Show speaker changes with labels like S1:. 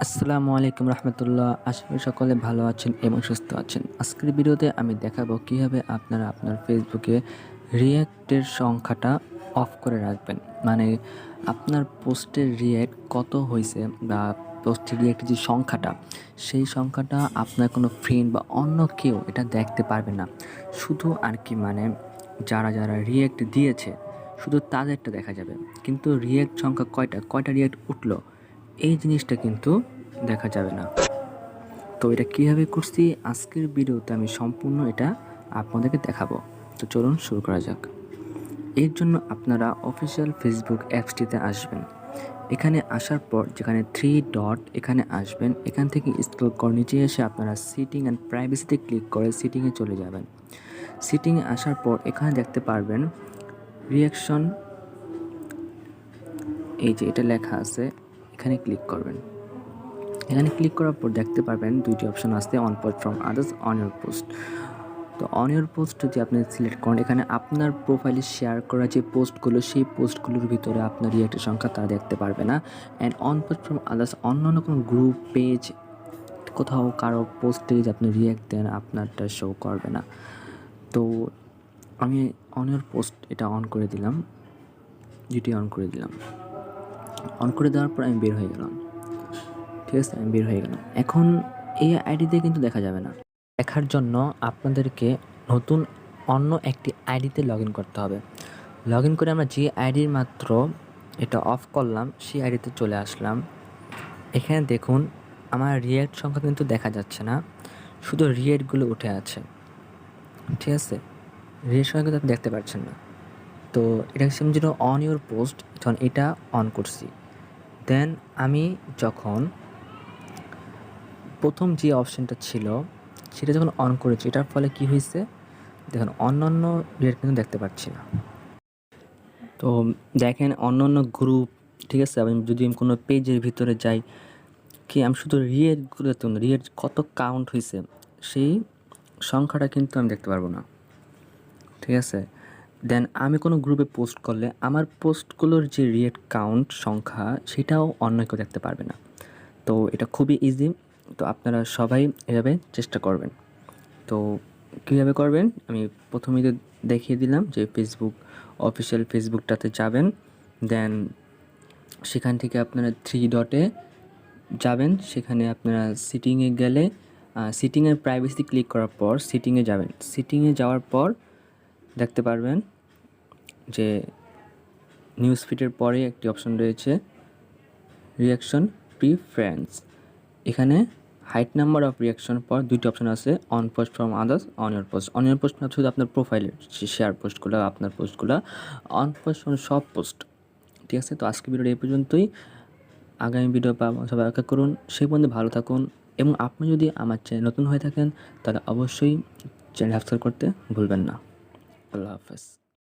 S1: আসসালামু আলাইকুম রহমতুল্লাহ। আশা করি সকলে ভালো আছেন এবং সুস্থ আছেন। আজকের ভিডিওতে আমি দেখাবো কীভাবে আপনারা আপনার ফেসবুকে রিয়্যাক্টের সংখ্যাটা অফ করে রাখবেন। মানে আপনার পোস্টের রিয়্যাক্ট কত হয়েছে বা পোস্টের রিয়্যাক্টের যে সংখ্যাটা, সেই সংখ্যাটা আপনার কোনো ফ্রেন্ড বা অন্য কেউ এটা দেখতে পারবে না। শুধু আর কি মানে যারা রিয়্যাক্ট দিয়েছে শুধু তাদেরটা দেখা যাবে, কিন্তু রিয়্যাক্ট সংখ্যা কয়টা রিয়্যাক্ট উঠলো এই জিনিসটা কিন্তু দেখা যাবে না। তো এটা কীভাবে করছি আজকের ভিডিওতে আমি সম্পূর্ণ এটা আপনাদেরকে দেখাবো। তো চলুন শুরু করা যাক। এর জন্য আপনারা অফিসিয়াল ফেসবুক অ্যাপসটিতে আসবেন। এখানে আসার পর যেখানে 3 ডট এখানে আসবেন, এখান থেকে স্ক্রল করে নিচে এসে আপনারা সিটিং অ্যান্ড প্রাইভেসিতে ক্লিক করে সিটিংয়ে চলে যাবেন। সিটিংয়ে আসার পর এখানে দেখতে পারবেন রিয়াকশন, এই যে এটা লেখা আছে, এখানে ক্লিক করবেন। এখানে ক্লিক করার পর দেখতে পারবেন দুইটি অপশন আছে, on post from others, on your post. তো অন ইউর পোস্ট যদি আপনি সিলেক্ট করেন, এখানে আপনার প্রোফাইলে শেয়ার করা যে পোস্টগুলো, সেই পোস্টগুলোর ভিতরে আপনার রিয়াক্টের সংখ্যা তারা দেখতে পারবে না। And on post from others, অন্যান্য কোনো গ্রুপ পেজ, কোথাও কারো পোস্টে যদি আপনি রিয়াক্ট দেন আপনারটা শো করবে না। তো আমি অন ইউর পোস্ট এটা অন করে দিলাম, যেটি অন করে দিলাম। অন করে দেওয়ার পর আমি বের হয়ে গেলাম। ঠিক আছে, আমি বের হয়ে গেলাম। এখন এই আইডিতে কিন্তু দেখা যাবে না। দেখার জন্য আপনাদেরকে নতুন অন্য একটি আইডিতে লগ ইন করতে হবে। লগ ইন করে আমরা যে আইডির মাত্র এটা অফ করলাম সেই আইডিতে চলে আসলাম। এখানে দেখুন আমার রিয়্যাক্ট সংখ্যা কিন্তু দেখা যাচ্ছে না, শুধু রিয়্যাক্টগুলো উঠে আছে। ঠিক আছে, রিয়্যাক্ট সংখ্যা কিন্তু আপনি দেখতে পাচ্ছেন না। তো এটা হচ্ছে যেটা অন ইউর পোস্ট, যখন এটা অন করছি, দেন আমি যখন প্রথম যে অপশানটা ছিল সেটা যখন অন করেছি, এটার ফলে কি হয়েছে দেখুন, অন্যান্য রিয়েট কিন্তু দেখতে পাচ্ছি না। তো দেখেন অন্যান্য গ্রুপ, ঠিক আছে, আমি যদি আমি কোনো পেজের ভিতরে যাই, কি আমি শুধু রিয়েটগুলো দেখতে পাবো, রিয়েট কত কাউন্ট হয়েছে সেই সংখ্যাটা কিন্তু আমি দেখতে পারবো না। ঠিক আছে, দেন আমি কোনো গ্রুপে পোস্ট করলে আমার পোস্টগুলোর যে রিয়েট কাউন্ট সংখ্যা সেটাও অন্য কেউ দেখতে পারবে না। তো এটা খুবই ইজি। তো আপনারা সবাই এভাবে চেষ্টা করবেন। তো কীভাবে করবেন আমি প্রথমেই দেখিয়ে দিলাম যে ফেসবুক অফিসিয়াল ফেসবুকটাতে যাবেন, দেন সেখান থেকে আপনারা 3 ডটে যাবেন, সেখানে আপনারা সিটিংয়ে গেলে সিটিংয়ের প্রাইভেসি ক্লিক করার পর সিটিংয়ে যাবেন। সিটিংয়ে যাওয়ার পর দেখতে পারবেন যে নিউজ ফিডের পরে একটি অপশন রয়েছে রিয়াকশন প্রিফারেন্স। এখানে হাইট নাম্বার অফ রিয়াকশন পর দুইটি অপশন আছে, on post from others, on your post. On your post শুধু আপনার প্রোফাইলের শেয়ার পোস্টগুলো, আপনার পোস্টগুলো। অন পোস্ট সব পোস্ট। ঠিক আছে, তো আজকে ভিডিওটা এই পর্যন্তই। আগামী ভিডিও পাবো, সবাই অপেক্ষা করুন। সেই পর্যন্ত ভালো থাকুন, এবং আপনি যদি আমার চ্যানেল নতুন হয়ে থাকেন তাহলে অবশ্যই চ্যানেল সাবস্ক্রাইব করতে ভুলবেন না। আল্লাহ হাফেজ।